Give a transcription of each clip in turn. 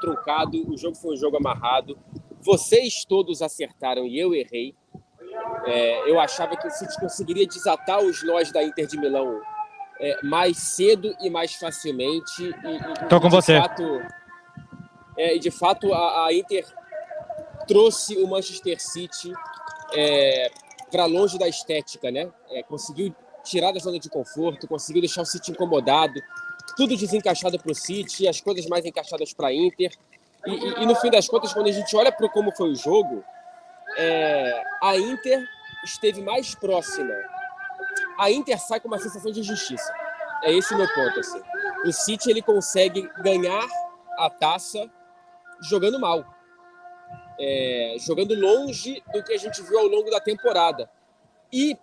truncado, o jogo foi um jogo amarrado. Vocês todos acertaram e eu errei. Eu achava que o City conseguiria desatar os nós da Inter de Milão mais cedo e mais facilmente. Tô com você. De fato, a Inter trouxe o Manchester City para longe da estética, né? Conseguiu tirar da zona de conforto, conseguiu deixar o City incomodado, tudo desencaixado para o City, as coisas mais encaixadas para a Inter. E no fim das contas, quando a gente olha para como foi o jogo, a Inter esteve mais próxima. A Inter sai com uma sensação de injustiça. É esse o meu ponto. Assim. O City ele consegue ganhar a taça jogando mal. Jogando longe do que a gente viu ao longo da temporada. E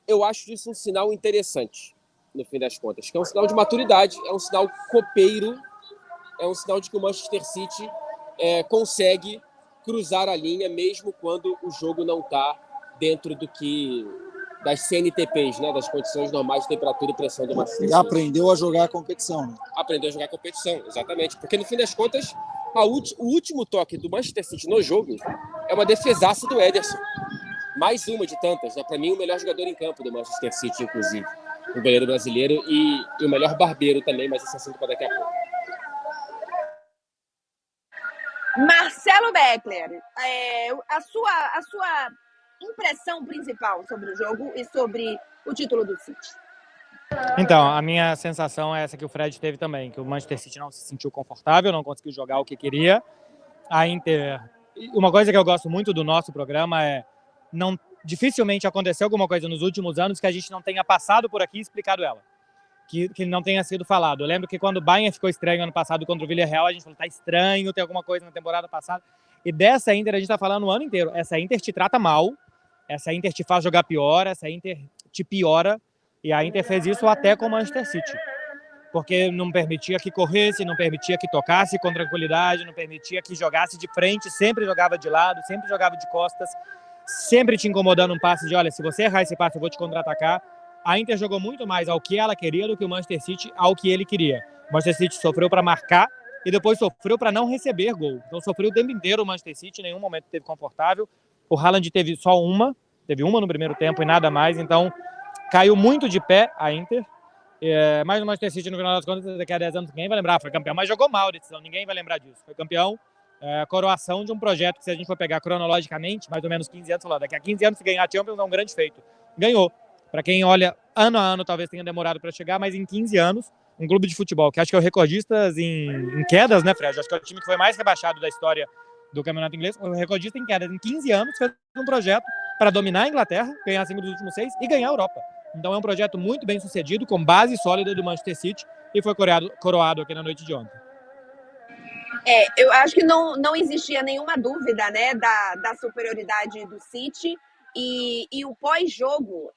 eu acho isso um sinal interessante, no fim das contas, que é um sinal de maturidade, é um sinal copeiro, é um sinal de que o Manchester City consegue cruzar a linha mesmo quando o jogo não está dentro das CNTPs, né, das condições normais de temperatura e pressão do Manchester City. E aprendeu a jogar a competição. Né? Aprendeu a jogar a competição, exatamente. Porque, no fim das contas, o último toque do Manchester City no jogo é uma defesaça do Ederson. Mais uma de tantas. Né? Para mim, o melhor jogador em campo do Manchester City, inclusive. O goleiro brasileiro e o melhor barbeiro também, mas esse assunto para daqui a pouco. Marcelo Beckler, a sua impressão principal sobre o jogo e sobre o título do City? Então, a minha sensação é essa que o Fred teve também, que o Manchester City não se sentiu confortável, não conseguiu jogar o que queria. A Inter... Uma coisa que eu gosto muito do nosso programa dificilmente aconteceu alguma coisa nos últimos anos que a gente não tenha passado por aqui e explicado ela. Que não tenha sido falado. Eu lembro que quando o Bayern ficou estranho ano passado contra o Villarreal, a gente falou, tá estranho, tem alguma coisa na temporada passada. E dessa Inter a gente tá falando o ano inteiro. Essa Inter te trata mal, essa Inter te faz jogar pior, essa Inter te piora. E a Inter fez isso até com o Manchester City. Porque não permitia que corresse, não permitia que tocasse com tranquilidade, não permitia que jogasse de frente, sempre jogava de lado, sempre jogava de costas, sempre te incomodando um passe de, olha, se você errar esse passe, eu vou te contra-atacar. A Inter jogou muito mais ao que ela queria do que o Manchester City ao que ele queria. O Manchester City sofreu para marcar e depois sofreu para não receber gol. Então sofreu o tempo inteiro o Manchester City, em nenhum momento teve confortável. O Haaland teve só teve uma no primeiro tempo e nada mais, então caiu muito de pé a Inter. Mas o Manchester City, no final das contas, daqui a 10 anos ninguém vai lembrar, foi campeão, mas jogou mal a decisão, ninguém vai lembrar disso. Foi campeão, coroação de um projeto que, se a gente for pegar cronologicamente, mais ou menos 15 anos, falou, daqui a 15 anos se ganhar a Champions é um grande feito. Ganhou. Para quem olha ano a ano, talvez tenha demorado para chegar, mas em 15 anos, um clube de futebol, que acho que é o recordista em quedas, né, Fred? Acho que é o time que foi mais rebaixado da história do campeonato inglês, o recordista em quedas. Em 15 anos, fez um projeto para dominar a Inglaterra, ganhar 5 dos últimos 6 e ganhar a Europa. Então é um projeto muito bem sucedido, com base sólida do Manchester City, e foi coroado aqui na noite de ontem. Eu acho que não existia nenhuma dúvida, né, da superioridade do City. E o pós-jogo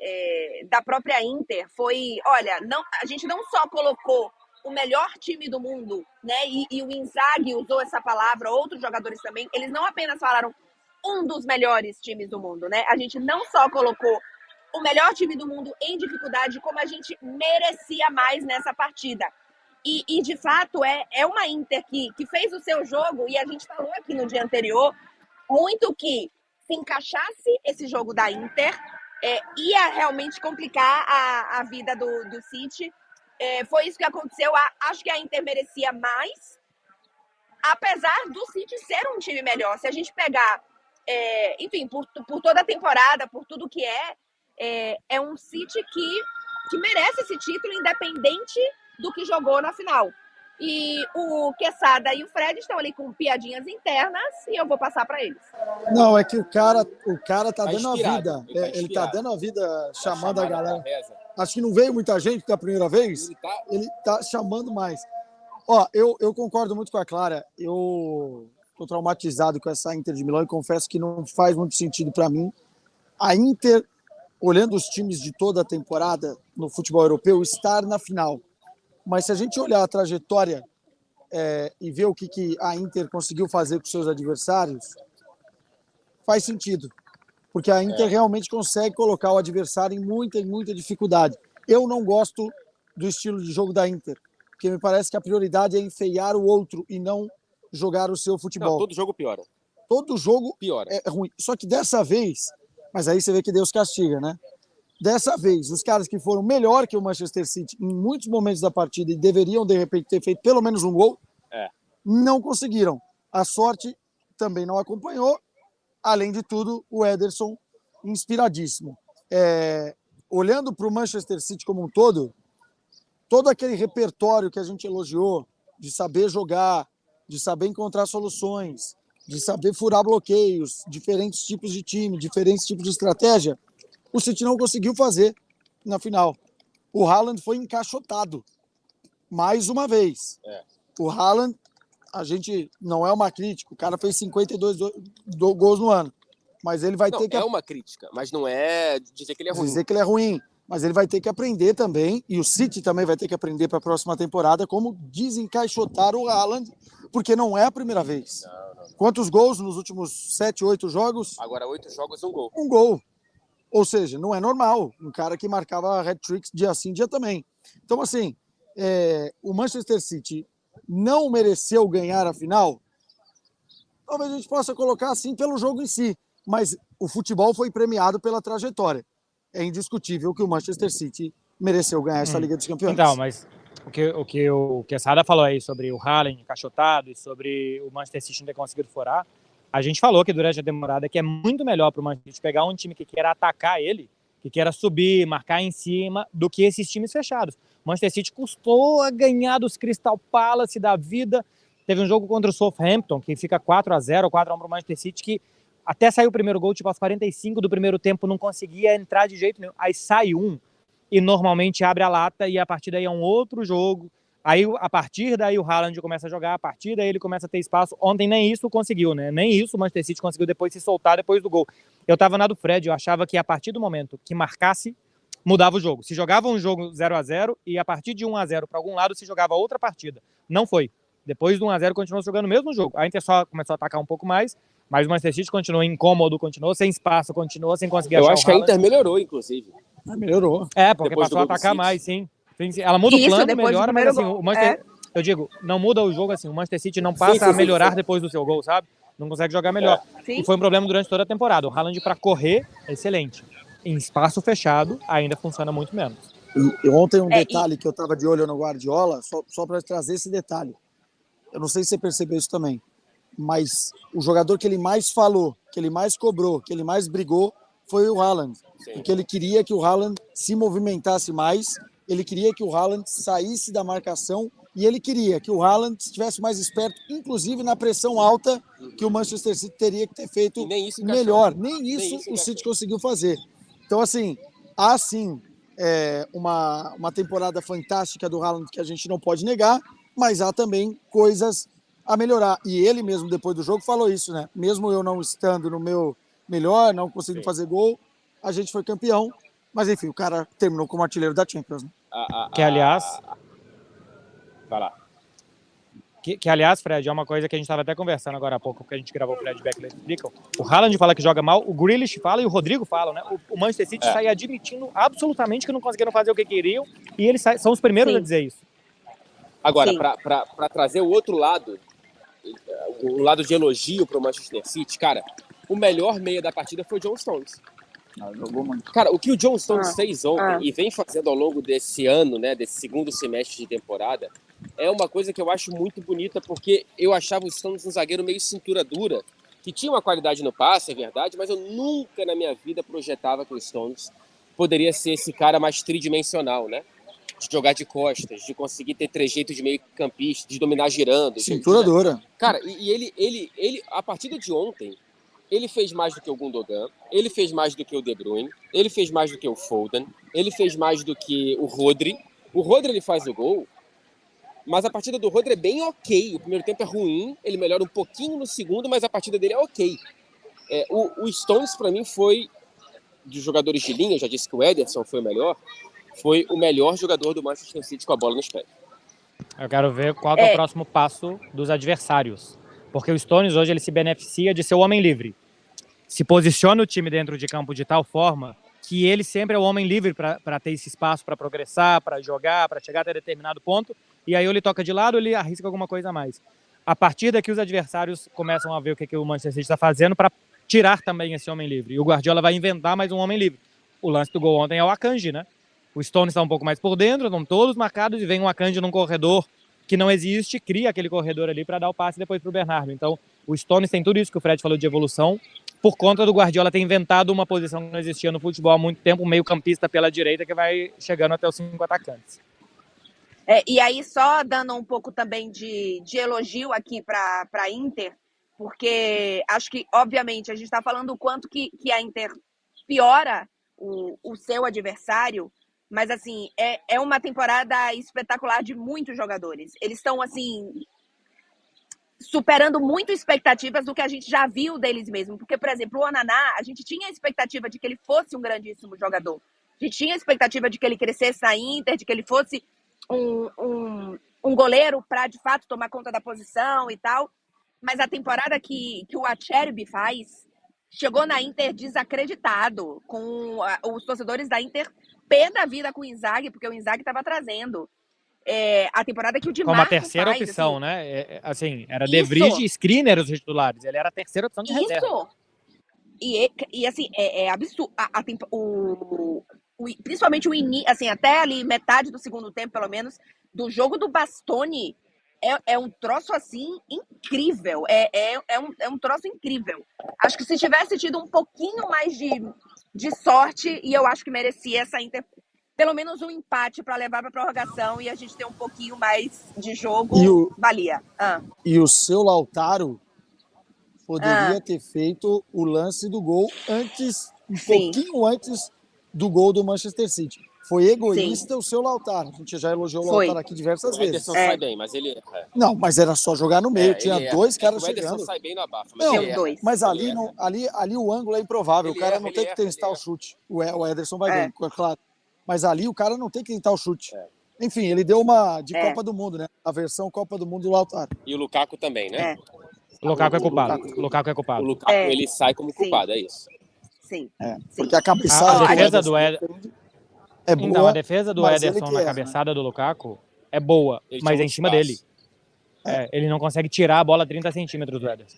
da própria Inter foi, olha, a gente não só colocou o melhor time do mundo, né? E o Inzaghi usou essa palavra, outros jogadores também, eles não apenas falaram um dos melhores times do mundo, né? A gente não só colocou o melhor time do mundo em dificuldade, como a gente merecia mais nessa partida. E de fato, é uma Inter que fez o seu jogo, e a gente falou aqui no dia anterior, muito que se encaixasse esse jogo da Inter, ia realmente complicar a vida do City. Foi isso que aconteceu. Acho que a Inter merecia mais, apesar do City ser um time melhor. Se a gente pegar, enfim, por toda a temporada, por tudo que é um City que merece esse título, independente do que jogou na final. E o Quesada e o Fred estão ali com piadinhas internas e eu vou passar para eles. Não, é que o cara tá dando a vida. Ele tá dando a vida, chamando a galera. Acho que não veio muita gente da primeira vez. Ele tá chamando mais. Ó, eu concordo muito com a Clara. Eu tô traumatizado com essa Inter de Milão e confesso que não faz muito sentido para mim. A Inter, olhando os times de toda a temporada no futebol europeu, estar na final. Mas se a gente olhar a trajetória e ver o que a Inter conseguiu fazer com seus adversários, faz sentido. Porque a Inter realmente consegue colocar o adversário em muita dificuldade. Eu não gosto do estilo de jogo da Inter, porque me parece que a prioridade é enfeiar o outro e não jogar o seu futebol. Não, todo jogo piora. Todo jogo piora. É ruim. Só que dessa vez, mas aí você vê que Deus castiga, né? Dessa vez, os caras que foram melhor que o Manchester City em muitos momentos da partida e deveriam, de repente, ter feito pelo menos um gol, não conseguiram. A sorte também não acompanhou. Além de tudo, o Ederson inspiradíssimo. Olhando para o Manchester City como um todo aquele repertório que a gente elogiou, de saber jogar, de saber encontrar soluções, de saber furar bloqueios, diferentes tipos de time, diferentes tipos de estratégia, o City não conseguiu fazer na final. O Haaland foi encaixotado, mais uma vez. O Haaland, a gente não é uma crítica, o cara fez 52 gols no ano, mas ele vai ter que... É uma crítica, mas não é dizer que ele é ruim. Dizer que ele é ruim, mas ele vai ter que aprender também, e o City também vai ter que aprender para a próxima temporada, como desencaixotar o Haaland, porque não é a primeira vez. Não. Quantos gols nos últimos 7, 8 jogos? Agora 8 jogos, 1 gol. 1 gol. Ou seja, não é normal. Um cara que marcava hat-tricks dia sim, dia também. Então, assim, o Manchester City não mereceu ganhar a final. Talvez a gente possa colocar assim pelo jogo em si. Mas o futebol foi premiado pela trajetória. É indiscutível que o Manchester City mereceu ganhar essa Liga dos Campeões. Então, mas o que o Quesada falou aí sobre o Haaland encaixotado e sobre o Manchester City não ter conseguido furar, a gente falou que durante a temporada que é muito melhor para o Manchester City pegar um time que queira atacar ele, que queira subir, marcar em cima, do que esses times fechados. O Manchester City custou a ganhar dos Crystal Palace da vida. Teve um jogo contra o Southampton, que fica 4-0, 4-1 para o Manchester City, que até saiu o primeiro gol, tipo, aos 45 do primeiro tempo, não conseguia entrar de jeito nenhum. Aí sai um e normalmente abre a lata e a partir daí é um outro jogo. Aí, a partir daí, o Haaland começa a jogar, a partir daí ele começa a ter espaço. Ontem nem isso conseguiu, né? Nem isso o Manchester City conseguiu depois se soltar depois do gol. Eu tava na do Fred, eu achava que a partir do momento que marcasse, mudava o jogo. Se jogava um jogo 0-0 e a partir de 1-0 para algum lado se jogava outra partida. Não foi. Depois do 1-0 continuou jogando o mesmo jogo. A Inter só começou a atacar um pouco mais, mas o Manchester City continuou incômodo, continuou sem espaço, continuou sem conseguir achar o Haaland. Eu acho que a Inter melhorou, inclusive. Melhorou. Porque passou a atacar mais, sim. Ela muda o plano, melhora, mas assim, o Manchester, eu digo, não muda o jogo assim, o Manchester City não passa a melhorar depois do seu gol, sabe? Não consegue jogar melhor. E foi um problema durante toda a temporada. O Haaland para correr é excelente. Em espaço fechado, ainda funciona muito menos. E ontem detalhe que eu estava de olho no Guardiola, só para trazer esse detalhe. Eu não sei se você percebeu isso também, mas o jogador que ele mais falou, que ele mais cobrou, que ele mais brigou, foi o Haaland. Porque ele queria que o Haaland se movimentasse mais, ele queria que o Haaland saísse da marcação e ele queria que o Haaland estivesse mais esperto, inclusive na pressão alta que o Manchester City teria que ter feito melhor. Nem isso o City conseguiu fazer. Então, assim, há sim uma temporada fantástica do Haaland que a gente não pode negar, mas há também coisas a melhorar. E ele mesmo, depois do jogo, falou isso, né? Mesmo eu não estando no meu melhor, não conseguindo fazer gol, a gente foi campeão. Mas, enfim, o cara terminou como artilheiro da Champions, né? Que, aliás... Vai lá. Que, aliás, Fred, é uma coisa que a gente estava até conversando agora há pouco, que a gente gravou o Fred Beckler explica. O Haaland fala que joga mal, o Grealish fala e o Rodrigo fala, né? O Manchester City sai admitindo absolutamente que não conseguiram fazer o que queriam e eles são os primeiros a dizer isso. Agora, para trazer o outro lado, o lado de elogio para o Manchester City, cara, o melhor meia da partida foi o John Stones. Cara, o que o John Stones fez ontem e vem fazendo ao longo desse ano, né, desse segundo semestre de temporada, é uma coisa que eu acho muito bonita, porque eu achava o Stones um zagueiro meio cintura dura, que tinha uma qualidade no passe, é verdade, mas eu nunca na minha vida projetava que o Stones poderia ser esse cara mais tridimensional, né? De jogar de costas, de conseguir ter trejeitos de meio campista, de dominar girando. Cintura dura. Cara, e ele, a partida de ontem, ele fez mais do que o Gundogan, ele fez mais do que o De Bruyne, ele fez mais do que o Foden, ele fez mais do que o Rodri. O Rodri, ele faz o gol, mas a partida do Rodri é bem ok. O primeiro tempo é ruim, ele melhora um pouquinho no segundo, mas a partida dele é ok. O Stones, para mim, foi, dos jogadores de linha, eu já disse que o Ederson foi o melhor, foi o melhor jogador do Manchester City com a bola nos pés. Eu quero ver qual é o próximo passo dos adversários. Porque o Stones hoje ele se beneficia de ser o homem livre. Se posiciona o time dentro de campo de tal forma que ele sempre é o homem livre para ter esse espaço para progressar, para jogar, para chegar até determinado ponto. E aí ou ele toca de lado ou ele arrisca alguma coisa a mais. a partir daqui os adversários começam a ver o que o Manchester City está fazendo para tirar também esse homem livre. E o Guardiola vai inventar mais um homem livre. O lance do gol ontem é o Akanji, né? O Stones está um pouco mais por dentro, estão todos marcados e vem um Akanji num corredor que não existe, cria aquele corredor ali para dar o passe depois para o Bernardo. Então, o Stones tem tudo isso que o Fred falou de evolução, por conta do Guardiola ter inventado uma posição que não existia no futebol há muito tempo, um meio-campista pela direita que vai chegando até os 5 atacantes. E aí, só dando um pouco também de elogio aqui para a Inter, porque acho que, obviamente, a gente está falando o quanto que a Inter piora o seu adversário, mas, assim, é uma temporada espetacular de muitos jogadores. Eles estão, assim, superando muito expectativas do que a gente já viu deles mesmo. Porque, por exemplo, o Onaná, a gente tinha a expectativa de que ele fosse um grandíssimo jogador. A gente tinha a expectativa de que ele crescesse na Inter, de que ele fosse um goleiro para, de fato, tomar conta da posição e tal. Mas a temporada que o Acerbi faz, chegou na Inter desacreditado, com os torcedores da Inter pé da vida com o Inzaghi, porque o Inzaghi estava trazendo. A temporada que o Di Marco como a terceira faz, opção, assim, né? Assim, era De Vrij e Skriniar os titulares. Ele era a terceira opção de reserva. Isso! E assim, é absurdo. Principalmente o início, assim, até ali metade do segundo tempo, pelo menos, do jogo do Bastoni, é um troço, assim, incrível. É um troço incrível. Acho que se tivesse tido um pouquinho mais de sorte, e eu acho que merecia essa Inter, pelo menos um empate para levar para prorrogação e a gente ter um pouquinho mais de jogo, valia. E o seu Lautaro poderia ter feito o lance do gol antes, pouquinho antes do gol do Manchester City. Foi egoísta o seu Lautaro. A gente já elogiou o Lautaro aqui diversas vezes. O Ederson sai bem, mas ele erra. Não, mas era só jogar no meio. Tinha dois caras chegando. O Ederson sai bem no abafa. Mas ali o ângulo é improvável. O cara não tem que testar o chute. O Ederson vai bem, claro. Mas ali o cara não tem que tentar o chute. Enfim, ele deu uma de Copa do Mundo, né? A versão Copa do Mundo do Lautaro. E o Lukaku também, né? O Lukaku é culpado. O Lukaku é culpado. O Lukaku, ele sai como culpado, é isso. Sim. Porque a cabeçada... A defesa do Ederson... É boa, então, a defesa do Ederson na cabeçada do Lukaku é boa, mas é em cima dele. Ele não consegue tirar a bola 30 centímetros do Ederson.